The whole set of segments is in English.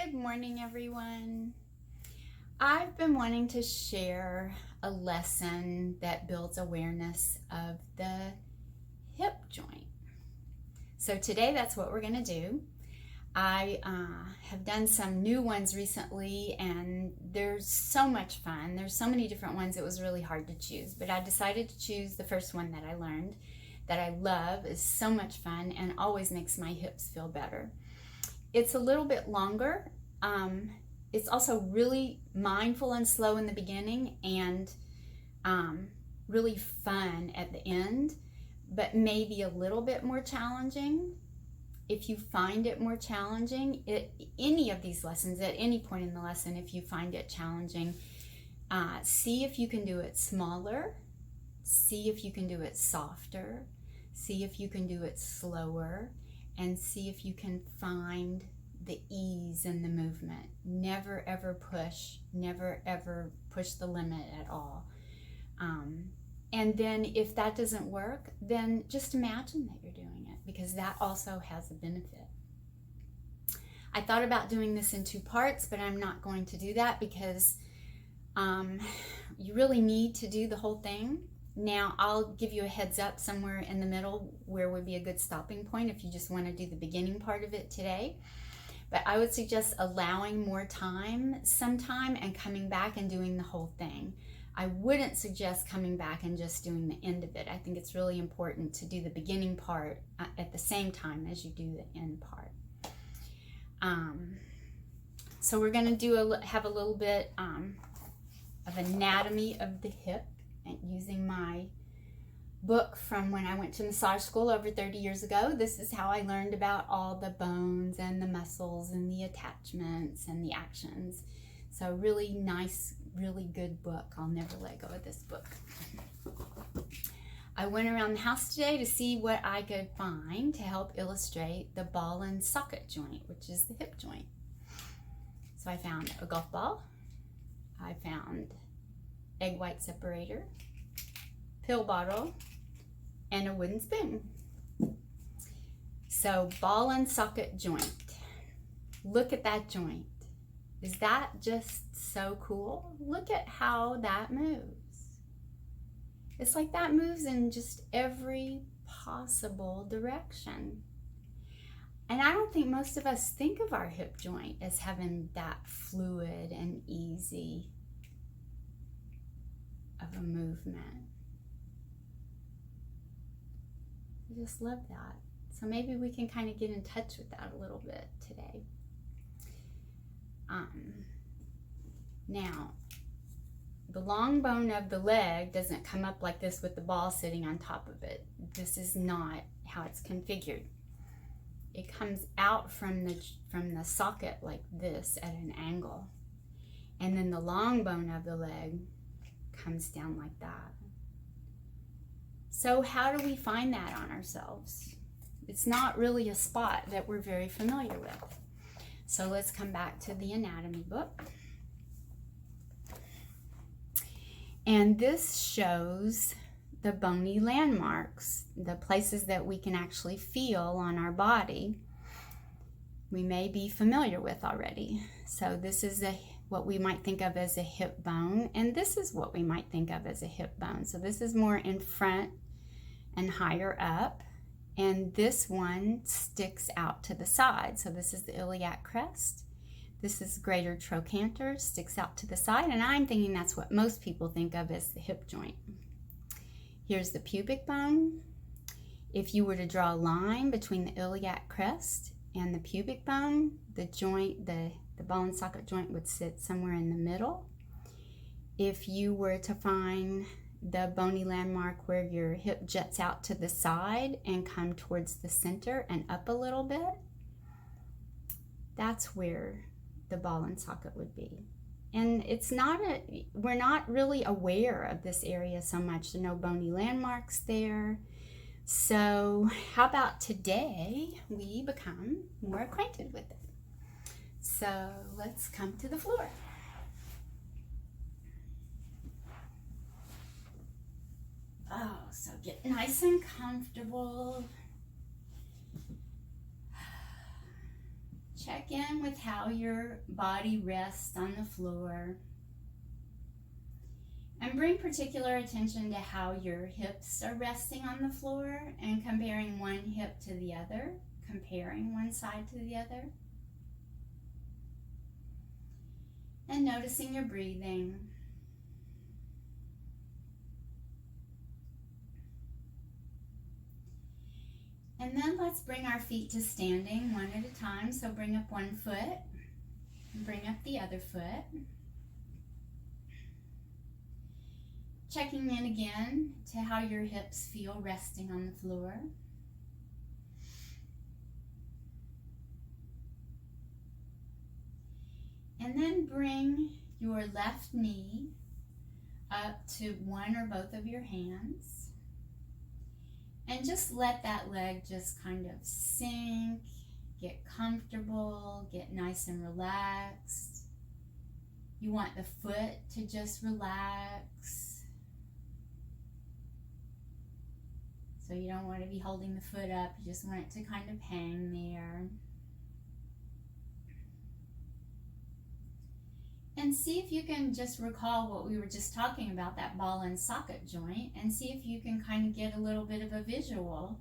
Good morning, everyone. I've been wanting to share a lesson that builds awareness of the hip joint. So today that's what we're going to do. I have done some new ones recently and they're so much fun. There's so many different ones, it was really hard to choose, but I decided to choose the first one that I learned that I love, is so much fun and always makes my hips feel better. It's a little bit longer. It's also really mindful and slow in the beginning and really fun at the end, but maybe a little bit more challenging. If you find it more challenging, any of these lessons, at any point in the lesson, if you find it challenging, see if you can do it smaller, see if you can do it softer, see if you can do it slower, and see if you can find the ease in the movement. Never ever push the limit at all. And then if that doesn't work, then just imagine that you're doing it, because that also has a benefit. I thought about doing this in 2 parts, but I'm not going to do that because you really need to do the whole thing. Now, I'll give you a heads up somewhere in the middle where would be a good stopping point if you just want to do the beginning part of it today. But I would suggest allowing more time sometime and coming back and doing the whole thing. I wouldn't suggest coming back and just doing the end of it. I think it's really important to do the beginning part at the same time as you do the end part. So we're going to have a little bit of anatomy of the hip, and using my book from when I went to massage school over 30 years ago. This is how I learned about all the bones and the muscles and the attachments and the actions. So really nice, really good book. I'll never let go of this book. I went around the house today to see what I could find to help illustrate the ball and socket joint, which is the hip joint. So I found a golf ball. I found egg white separator, pill bottle, and a wooden spoon. So ball and socket joint. Look at that joint. Is that just so cool? Look at how that moves. It's like that moves in just every possible direction. And I don't think most of us think of our hip joint as having that fluid and easy of a movement. I just love that. So maybe we can kind of get in touch with that a little bit today. Now, the long bone of the leg doesn't come up like this with the ball sitting on top of it. This is not how it's configured. It comes out from the socket like this at an angle. And then the long bone of the leg comes down like that. So how do we find that on ourselves? It's not really a spot that we're very familiar with. So let's come back to the anatomy book. And this shows the bony landmarks, the places that we can actually feel on our body. We may be familiar with already. So this is what we might think of as a hip bone, and this is what we might think of as a hip bone. So this is more in front and higher up, and this one sticks out to the side. So this is the iliac crest. This is greater trochanter, sticks out to the side, and I'm thinking that's what most people think of as the hip joint. Here's the pubic bone. If you were to draw a line between the iliac crest and the pubic bone, the joint, the ball and socket joint would sit somewhere in the middle. If you were to find the bony landmark where your hip juts out to the side and come towards the center and up a little bit, that's where the ball and socket would be. And we're not really aware of this area so much. There are no bony landmarks there. So how about today we become more acquainted with it? So let's come to the floor. Oh, so get nice and comfortable. check in with how your body rests on the floor. And bring particular attention to how your hips are resting on the floor and comparing one hip to the other, comparing one side to the other. And noticing your breathing. And then let's bring our feet to standing one at a time. So bring up one foot and bring up the other foot. Checking in again to how your hips feel resting on the floor. And then bring your left knee up to one or both of your hands. And just let that leg just kind of sink, get comfortable, get nice and relaxed. You want the foot to just relax. So you don't want to be holding the foot up, you just want it to kind of hang there. And see if you can just recall what we were just talking about, that ball and socket joint, and see if you can kind of get a little bit of a visual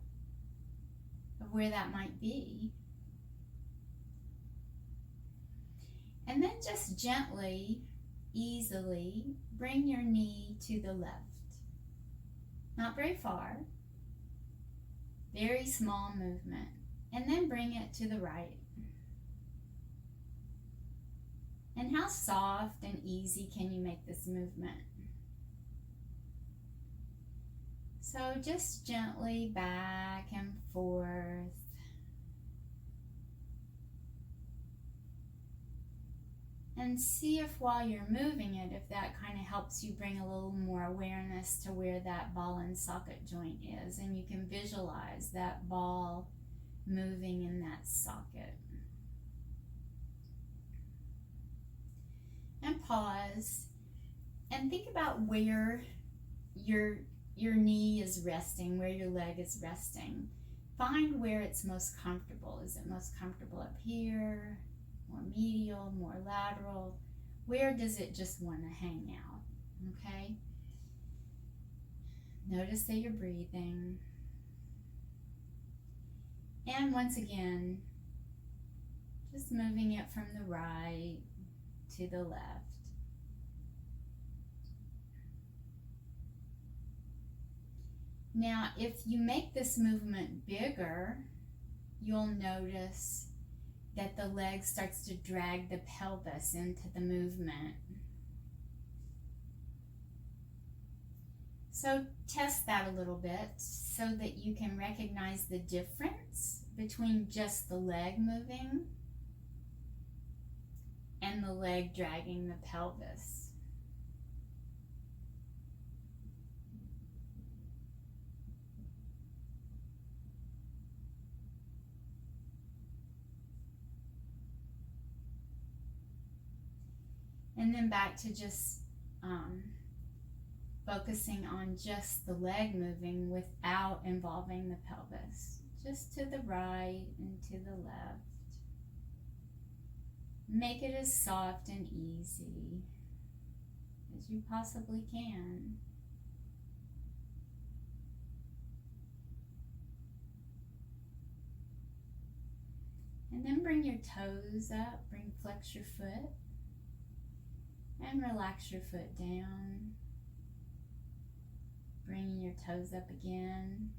of where that might be. And then just gently, easily, bring your knee to the left. Not very far. Very small movement. And then bring it to the right. And how soft and easy can you make this movement? So just gently back and forth. And see if while you're moving it, if that kind of helps you bring a little more awareness to where that ball and socket joint is. And you can visualize that ball moving in that socket. And pause and think about where your knee is resting, where your leg is resting. Find where it's most comfortable. Is it most comfortable up here? More medial, more lateral? Where does it just want to hang out? Okay? Notice that you're breathing. And once again, just moving it from the right to the left. Now, if you make this movement bigger, you'll notice that the leg starts to drag the pelvis into the movement. So test that a little bit so that you can recognize the difference between just the leg moving and the leg dragging the pelvis. And then back to just focusing on just the leg moving without involving the pelvis. Just to the right and to the left. Make it as soft and easy as you possibly can. And then bring your toes up, flex your foot. And relax your foot down. Bringing your toes up again.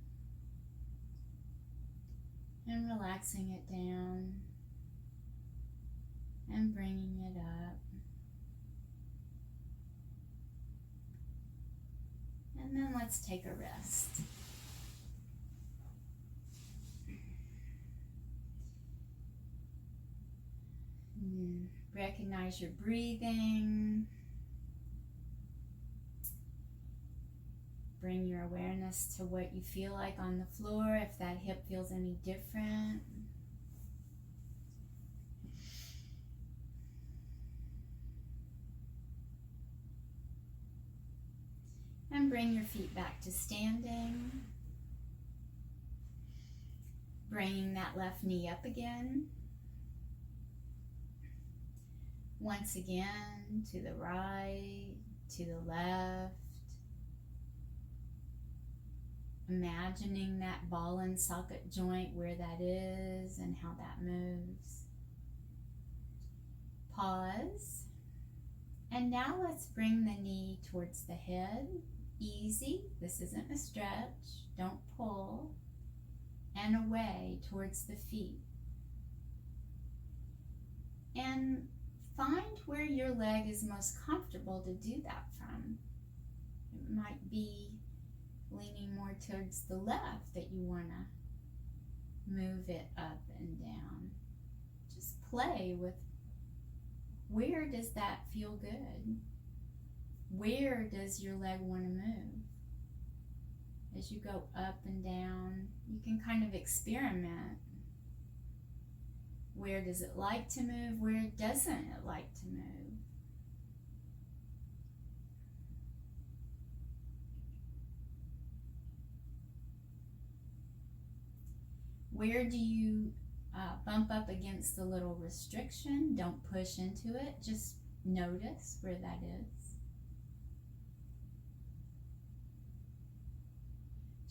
And relaxing it down. And bringing it up. And then let's take a rest. Recognize your breathing. Bring your awareness to what you feel like on the floor, if that hip feels any different. And bring your feet back to standing. Bringing that left knee up again. Once again, to the right, to the left. Imagining that ball and socket joint, where that is and how that moves. Pause. And now let's bring the knee towards the head. Easy. This isn't a stretch. Don't pull. And away towards the feet. And find where your leg is most comfortable to do that from. It might be leaning more towards the left that you want to move it up and down. Just play with where does that feel good? Where does your leg want to move? As you go up and down, you can kind of experiment. Where does it like to move? Where doesn't it like to move? Where do you bump up against the little restriction? Don't push into it. Just notice where that is.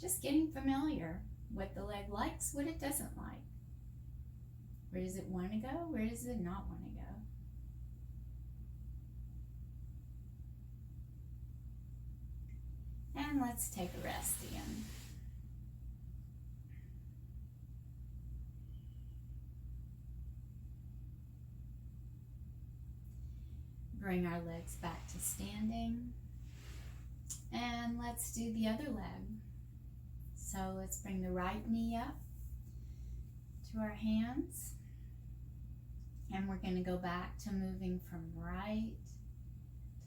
Just getting familiar. What the leg likes, what it doesn't like. Where does it want to go? Where does it not want to go? And let's take a rest again. Bring our legs back to standing. And let's do the other leg. So let's bring the right knee up to our hands. And we're going to go back to moving from right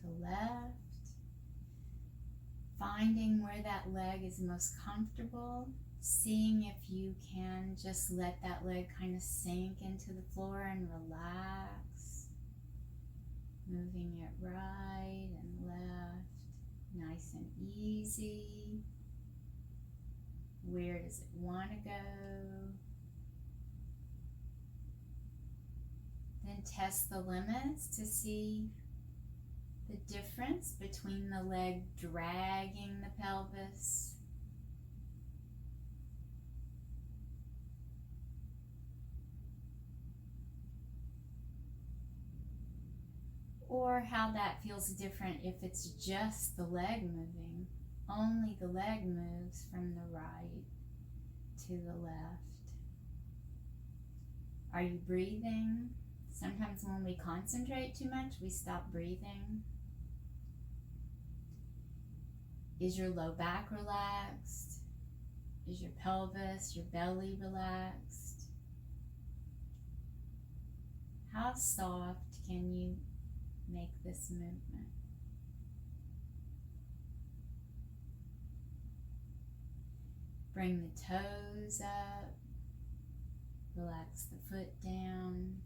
to left. Finding where that leg is most comfortable. Seeing if you can just let that leg kind of sink into the floor and relax. Moving it right and left. Nice and easy. Where does it want to go? Then test the limits to see the difference between the leg dragging the pelvis or how that feels different if it's just the leg moving. Only the leg moves from the right to the left. Are you breathing? Sometimes when we concentrate too much, we stop breathing. Is your low back relaxed? Is your pelvis, your belly relaxed? How soft can you make this movement? Bring the toes up. Relax the foot down.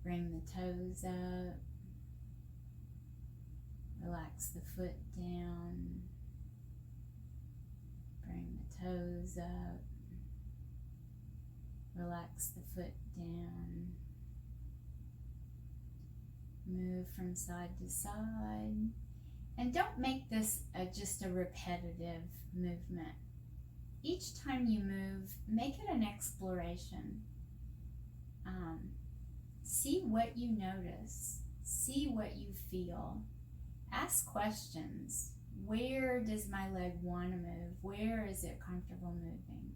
Bring the toes up. Relax the foot down. Bring the toes up. Relax the foot down. Move from side to side. And don't make this just a repetitive movement. Each time you move, make it an exploration. See what you notice. See what you feel. Ask questions. Where does my leg want to move? Where is it comfortable moving?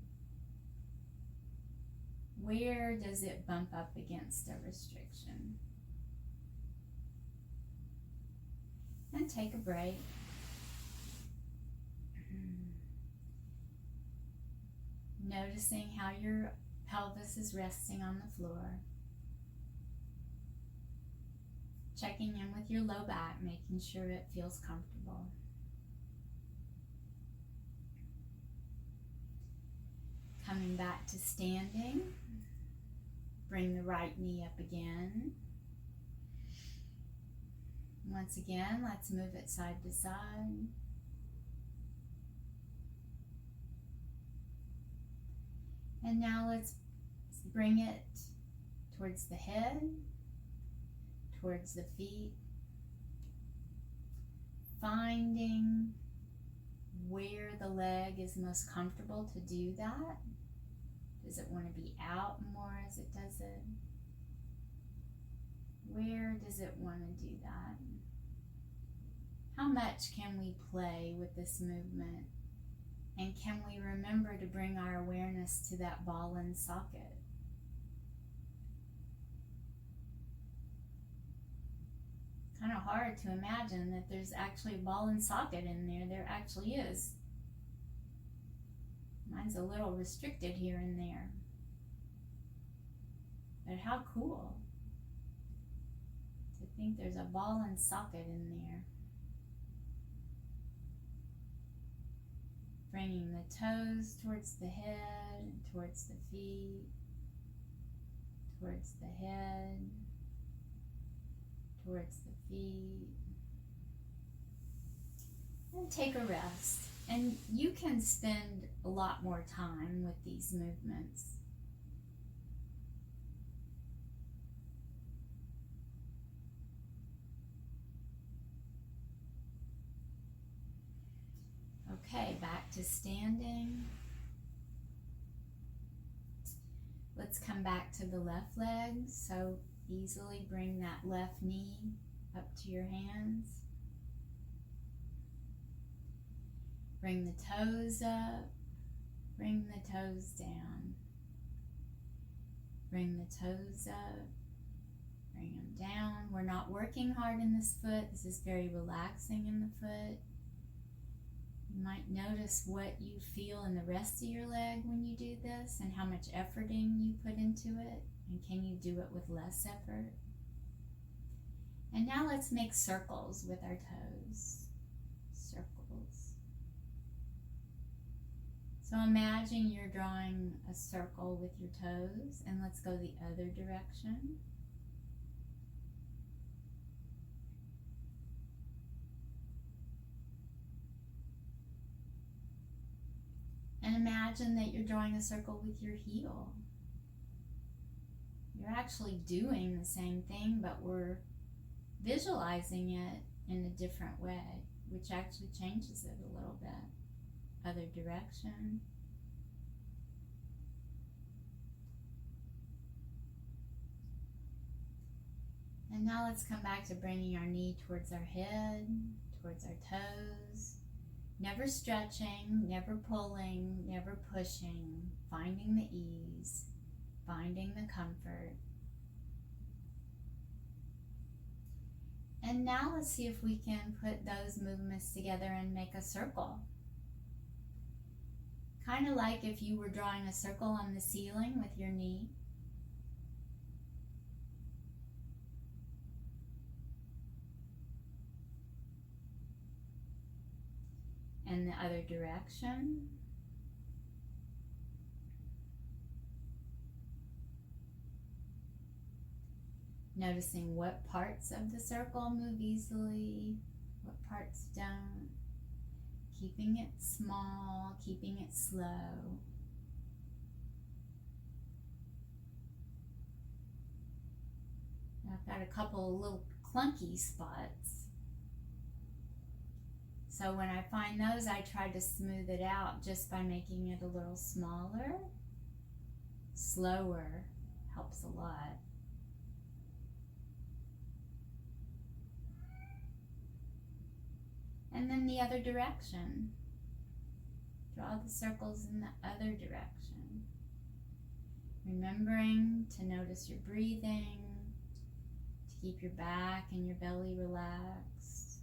Where does it bump up against a restriction? And take a break. Noticing how your pelvis is resting on the floor. Checking in with your low back, making sure it feels comfortable. Coming back to standing. Bring the right knee up again. Once again, let's move it side to side. And now let's bring it towards the head. towards the feet. Finding where the leg is most comfortable to do that. Does it want to be out more as it does it? Where does it want to do that? How much can we play with this movement? And can we remember to bring our awareness to that ball and socket? Kind of hard to imagine that there's actually a ball and socket in there. There actually is. Mine's a little restricted here and there. But how cool to think there's a ball and socket in there. Bringing the toes towards the head, and towards the feet, towards the head, towards the feet. And take a rest. And you can spend a lot more time with these movements. Okay, back to standing. Let's come back to the left leg. So easily bring that left knee up to your hands. Bring the toes up, bring the toes down. Bring the toes up, bring them down. We're not working hard in this foot. This is very relaxing in the foot. You might notice what you feel in the rest of your leg when you do this and how much efforting you put into it. And can you do it with less effort? And now let's make circles with our toes. Circles. So imagine you're drawing a circle with your toes, and let's go the other direction. And imagine that you're drawing a circle with your heel. You're actually doing the same thing, but we're visualizing it in a different way, which actually changes it a little bit. Other direction. And now let's come back to bringing our knee towards our head, towards our toes. Never stretching, never pulling, never pushing, finding the ease, finding the comfort. And now let's see if we can put those movements together and make a circle. Kind of like if you were drawing a circle on the ceiling with your knee. And the other direction. Noticing what parts of the circle move easily, what parts don't. Keeping it small, keeping it slow. I've got a couple of little clunky spots. So when I find those, I try to smooth it out just by making it a little smaller. Slower helps a lot. And then the other direction. Draw the circles in the other direction. Remembering to notice your breathing, to keep your back and your belly relaxed.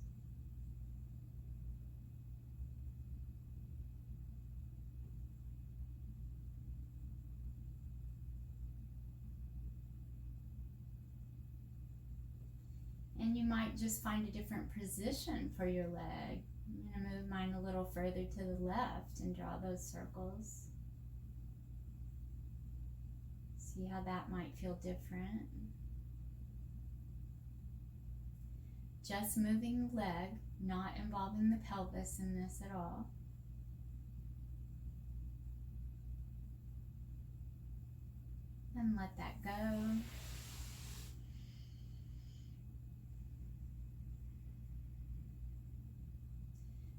And you might just find a different position for your leg. I'm going to move mine a little further to the left and draw those circles. See how that might feel different. Just moving the leg, not involving the pelvis in this at all. And let that go.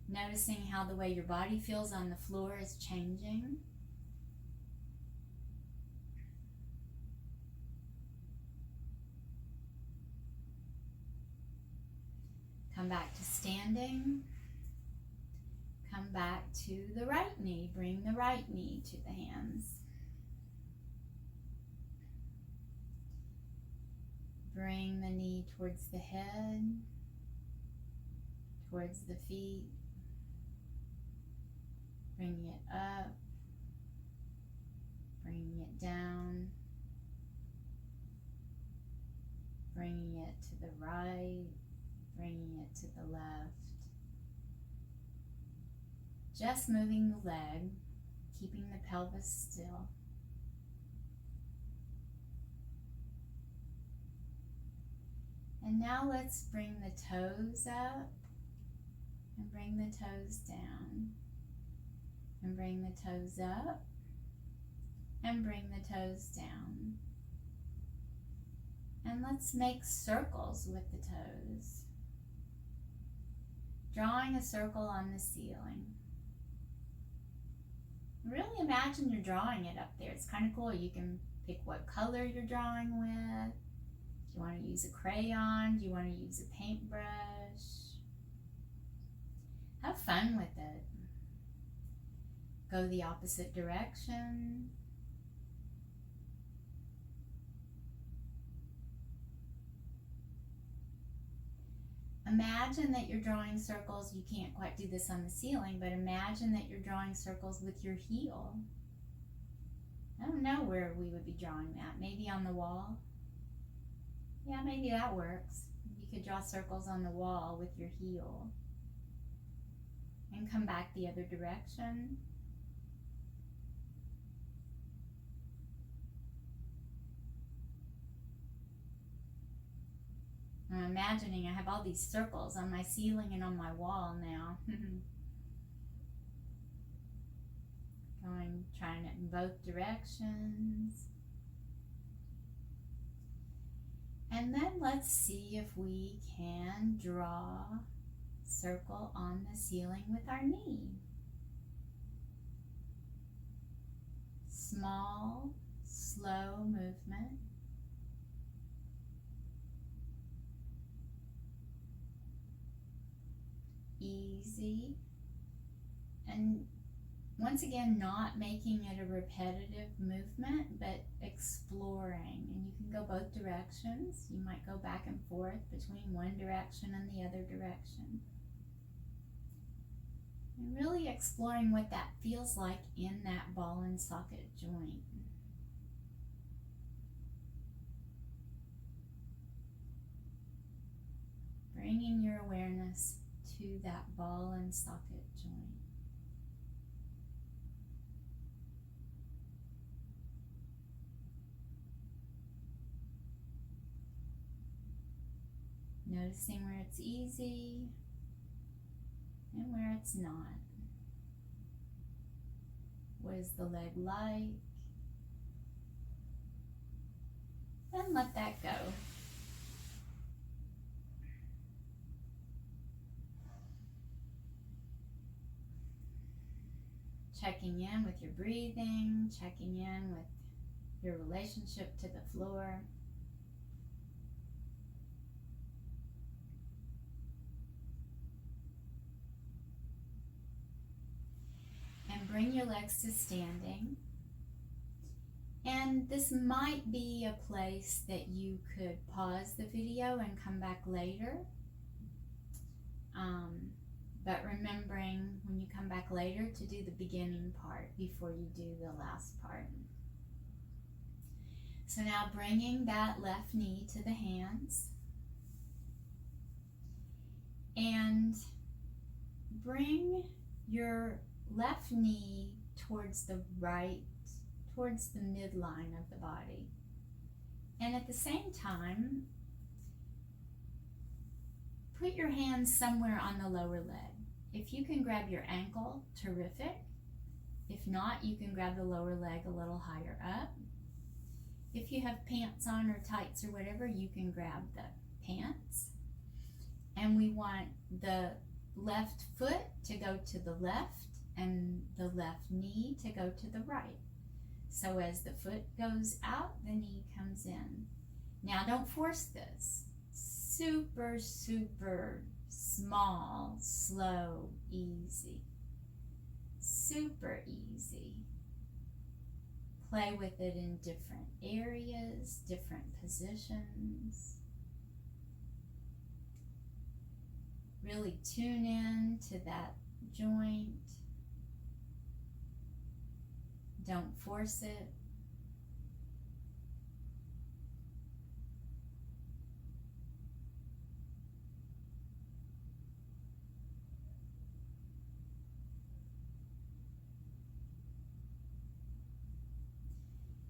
Noticing how the way your body feels on the floor is changing. Come back to standing. Come back to the right knee. Bring the right knee to the hands. Bring the knee towards the head, towards the feet. Bringing it up, bringing it down, bringing it to the right, bringing it to the left. Just moving the leg, keeping the pelvis still. And now let's bring the toes up and bring the toes down. And bring the toes up and bring the toes down. And let's make circles with the toes. Drawing a circle on the ceiling. Really imagine you're drawing it up there. It's kind of cool. You can pick what color you're drawing with. Do you want to use a crayon? Do you want to use a paintbrush? Have fun with it. Go the opposite direction. Imagine that you're drawing circles. You can't quite do this on the ceiling, but imagine that you're drawing circles with your heel. I don't know where we would be drawing that. Maybe on the wall? Yeah, maybe that works. You could draw circles on the wall with your heel. And come back the other direction. I'm imagining I have all these circles on my ceiling and on my wall now. Trying it in both directions. And then let's see if we can draw a circle on the ceiling with our knee. Small, slow movement. Easy, and once again not making it a repetitive movement, but exploring. And you can go both directions. You might go back and forth between one direction and the other direction, and really exploring what that feels like in that ball and socket joint. Bringing your awareness to that ball and socket joint. Noticing where it's easy and where it's not. What is the leg like? And let that go. Checking in with your breathing, checking in with your relationship to the floor. And bring your legs to standing. And this might be a place that you could pause the video and come back later. But remembering when you come back later to do the beginning part before you do the last part. So now bringing that left knee to the hands. And bring your left knee towards the right, towards the midline of the body. And at the same time, put your hands somewhere on the lower leg. If you can grab your ankle, terrific. If not, you can grab the lower leg a little higher up. If you have pants on or tights or whatever, you can grab the pants. And we want the left foot to go to the left and the left knee to go to the right. So as the foot goes out, the knee comes in. Now don't force this. Super, super small, slow, easy. Super easy. Play with it in different areas, different positions. Really tune in to that joint. Don't force it.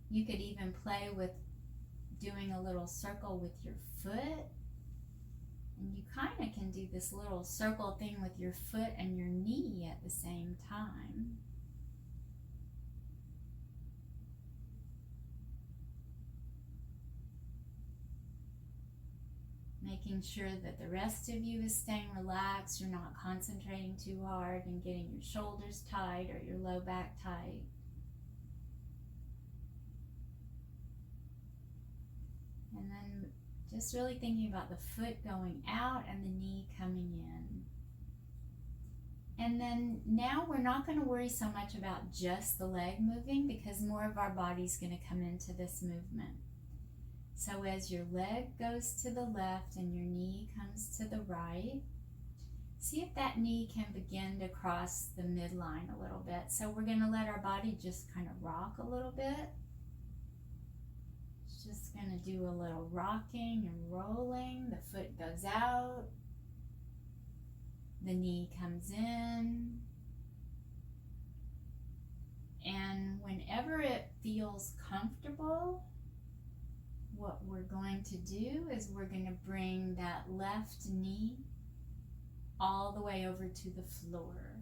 You could even play with doing a little circle with your foot. And you kind of can do this little circle thing with your foot and your knee at the same time. Making sure that the rest of you is staying relaxed. You're not concentrating too hard and getting your shoulders tight or your low back tight. And then just really thinking about the foot going out and the knee coming in. And then now we're not going to worry so much about just the leg moving because more of our body's going to come into this movement. So as your leg goes to the left and your knee comes to the right, see if that knee can begin to cross the midline a little bit. So we're going to let our body just kind of rock a little bit. Just going to do a little rocking and rolling. The foot goes out. The knee comes in. And whenever it feels comfortable, what we're going to do is we're going to bring that left knee all the way over to the floor.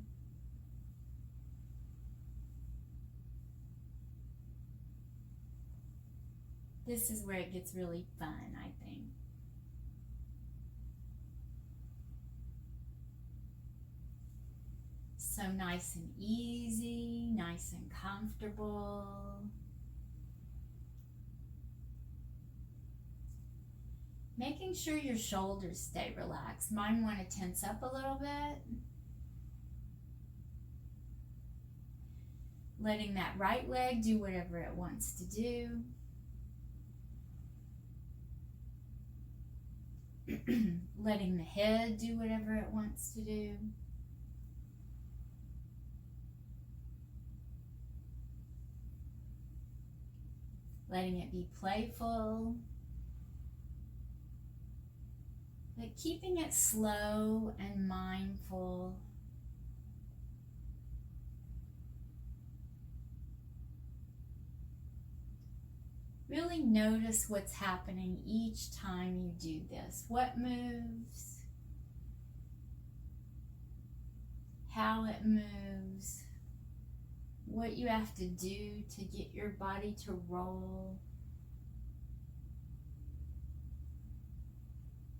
This is where it gets really fun, I think. So nice and easy, nice and comfortable. Making sure your shoulders stay relaxed. Mine want to tense up a little bit. Letting that right leg do whatever it wants to do. Letting the head do whatever it wants to do. Letting it be playful. But keeping it slow and mindful. Really notice what's happening each time you do this. What moves, how it moves, what you have to do to get your body to roll.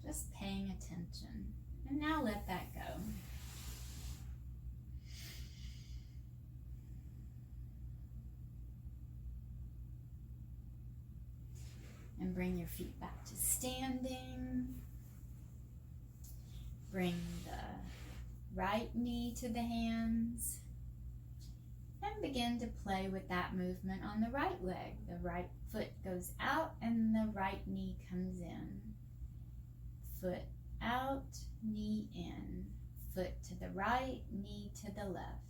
Just paying attention. And now let that go. And bring your feet back to standing. Bring the right knee to the hands. And begin to play with that movement on the right leg. The right foot goes out and the right knee comes in. Foot out, knee in. Foot to the right, knee to the left.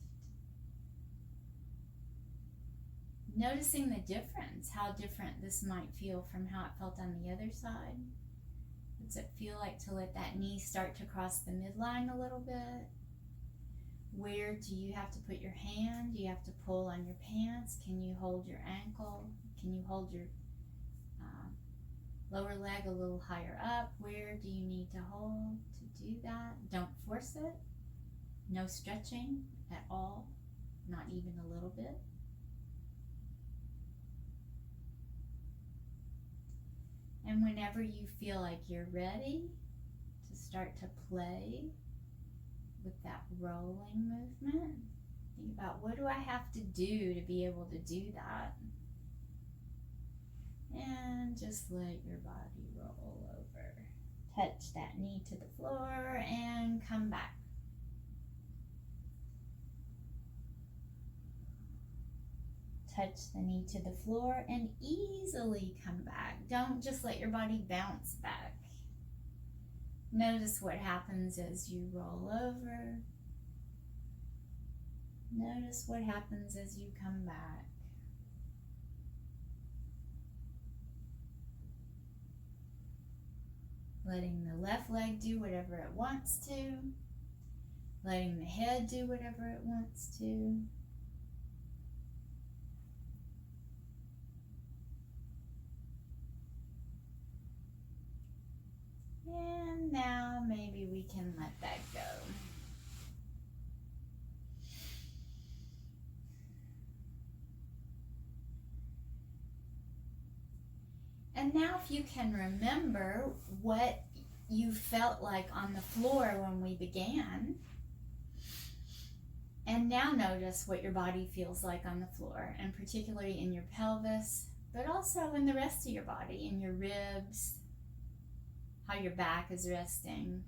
Noticing the difference, how different this might feel from how it felt on the other side. What's it feel like to let that knee start to cross the midline a little bit? Where do you have to put your hand? Do you have to pull on your pants? Can you hold your ankle? Can you hold your lower leg a little higher up? Where do you need to hold to do that? Don't force it. No stretching at all, not even a little bit. And whenever you feel like you're ready to start to play, with that rolling movement. Think about, what do I have to do to be able to do that? And just let your body roll over. Touch that knee to the floor and come back. Touch the knee to the floor and easily come back. Don't just let your body bounce back. Notice what happens as you roll over. Notice what happens as you come back. Letting the left leg do whatever it wants to. Letting the head do whatever it wants to. And now maybe we can let that go. And now if you can remember what you felt like on the floor when we began, and now notice what your body feels like on the floor, and particularly in your pelvis, but also in the rest of your body, in your ribs, how your back is resting.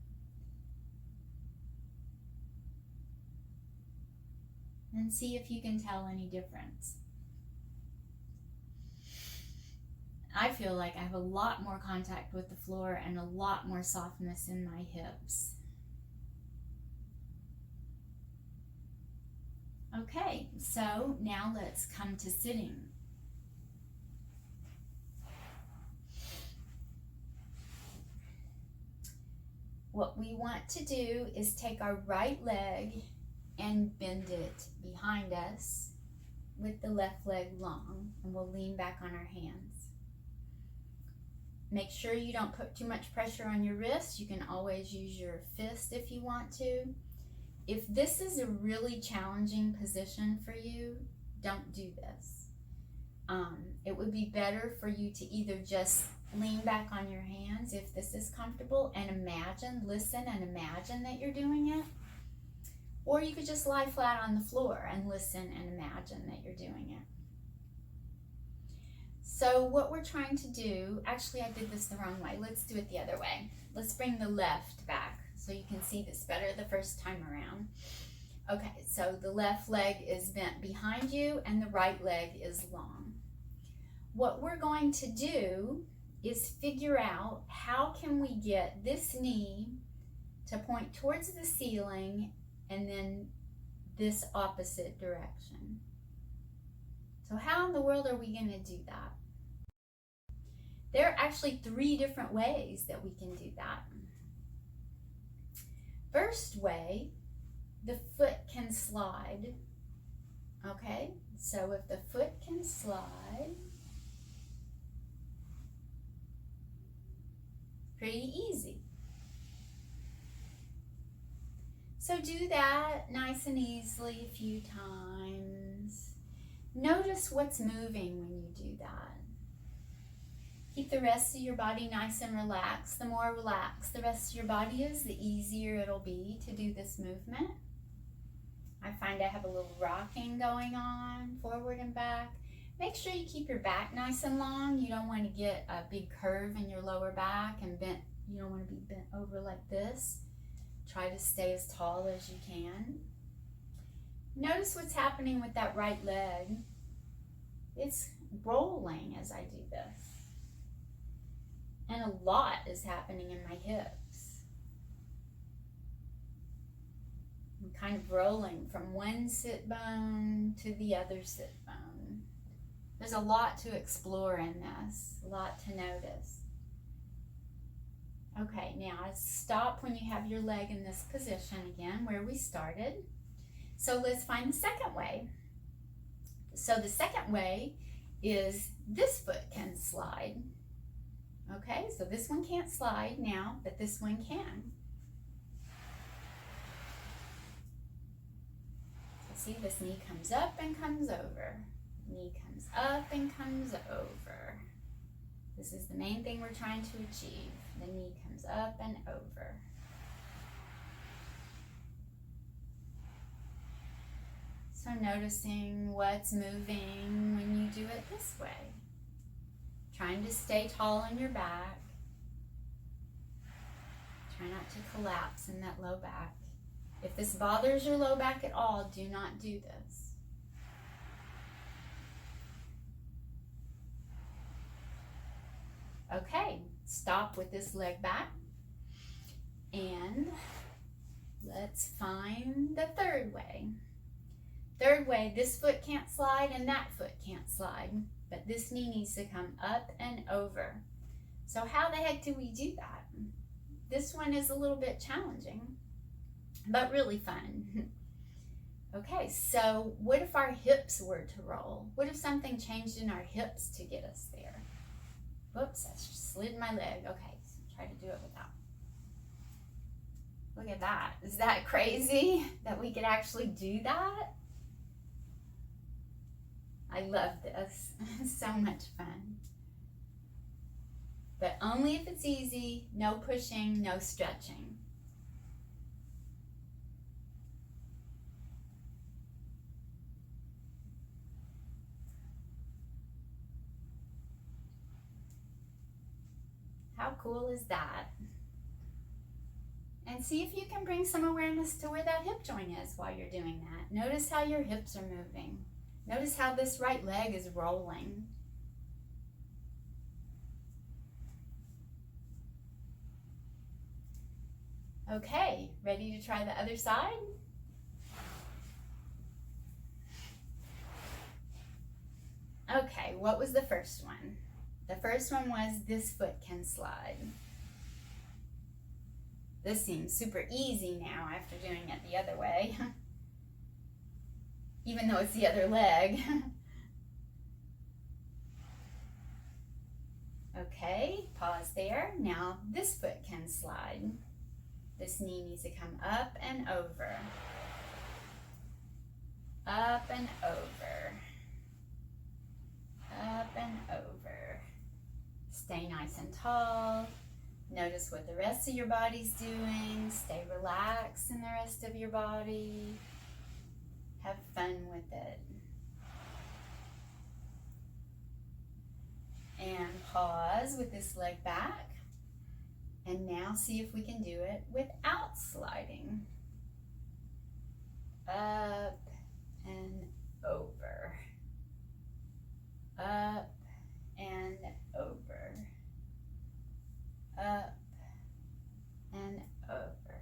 And see if you can tell any difference. I feel like I have a lot more contact with the floor and a lot more softness in my hips. Okay, so now let's come to sitting. What we want to do is take our right leg and bend it behind us with the left leg long, and we'll lean back on our hands. Make sure you don't put too much pressure on your wrist. You can always use your fist if you want to. If this is a really challenging position for you, don't do this. It would be better for you to either just lean back on your hands if this is comfortable and imagine, listen and imagine that you're doing it. Or you could just lie flat on the floor and listen and imagine that you're doing it. So what we're trying to do, actually I did this the wrong way. Let's do it the other way. Let's bring the left back so you can see this better the first time around. Okay, so the left leg is bent behind you and the right leg is long. What we're going to do is figure out how can we get this knee to point towards the ceiling and then this opposite direction. So how in the world are we going to do that? There are actually 3 different ways that we can do that. First way, the foot can slide. Okay, so if the foot can slide, pretty easy. So do that nice and easily a few times. Notice what's moving when you do that. Keep the rest of your body nice and relaxed. The more relaxed the rest of your body is, the easier it'll be to do this movement. I find I have a little rocking going on, forward and back. Make sure you keep your back nice and long. You don't want to get a big curve in your lower back and bent. You don't want to be bent over like this. Try to stay as tall as you can. Notice what's happening with that right leg. It's rolling as I do this. And a lot is happening in my hips. I'm kind of rolling from one sit bone to the other sit bone. There's a lot to explore in this, a lot to notice. Okay, now stop when you have your leg in this position again, where we started. So let's find the second way. So the second way is this foot can slide. Okay, so this one can't slide now, but this one can. So see, this knee comes up and comes over. Knee comes up and comes over. This is the main thing we're trying to achieve. The knee comes up and over. So noticing what's moving when you do it this way. Trying to stay tall on your back. Try not to collapse in that low back. If this bothers your low back at all, do not do this. Okay, stop with this leg back. And let's find the third way. Third way, this foot can't slide and that foot can't slide, but this knee needs to come up and over. So how the heck do we do that? This one is a little bit challenging, but really fun. Okay, so what if our hips were to roll? What if something changed in our hips to get us there? Whoops, I just slid my leg. Okay, so try to do it without. Look at that. Is that crazy that we could actually do that? I love this. It's so much fun. But only if it's easy, no pushing, no stretching. How cool is that? And see if you can bring some awareness to where that hip joint is while you're doing that. Notice how your hips are moving. Notice how this right leg is rolling. Okay, ready to try the other side? Okay, what was the first one? The first one was this foot can slide. This seems super easy now after doing it the other way. Even though it's the other leg. Okay, pause there. Now this foot can slide. This knee needs to come up and over. Up and over. Up and over. Stay nice and tall. Notice what the rest of your body's doing. Stay relaxed in the rest of your body. Have fun with it. And pause with this leg back. And now see if we can do it without sliding. Up and over. Up and over. Up and over.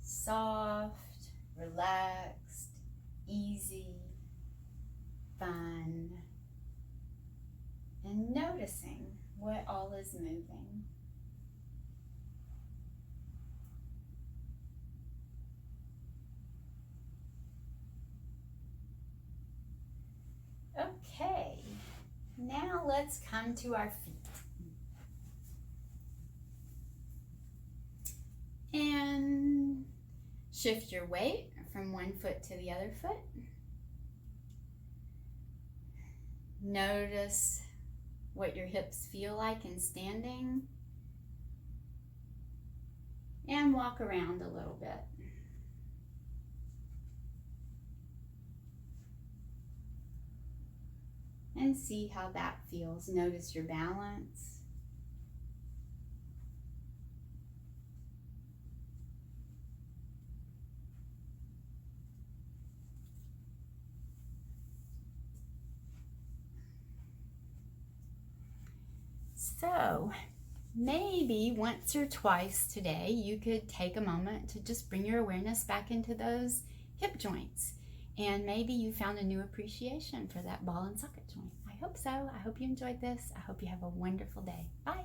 Soft, relaxed, easy, fun, and noticing what all is moving. Okay, now let's come to our feet. And shift your weight from one foot to the other foot. Notice what your hips feel like in standing. And walk around a little bit. And see how that feels. Notice your balance. So maybe once or twice today, you could take a moment to just bring your awareness back into those hip joints. And maybe you found a new appreciation for that ball and socket joint. I hope so. I hope you enjoyed this. I hope you have a wonderful day. Bye.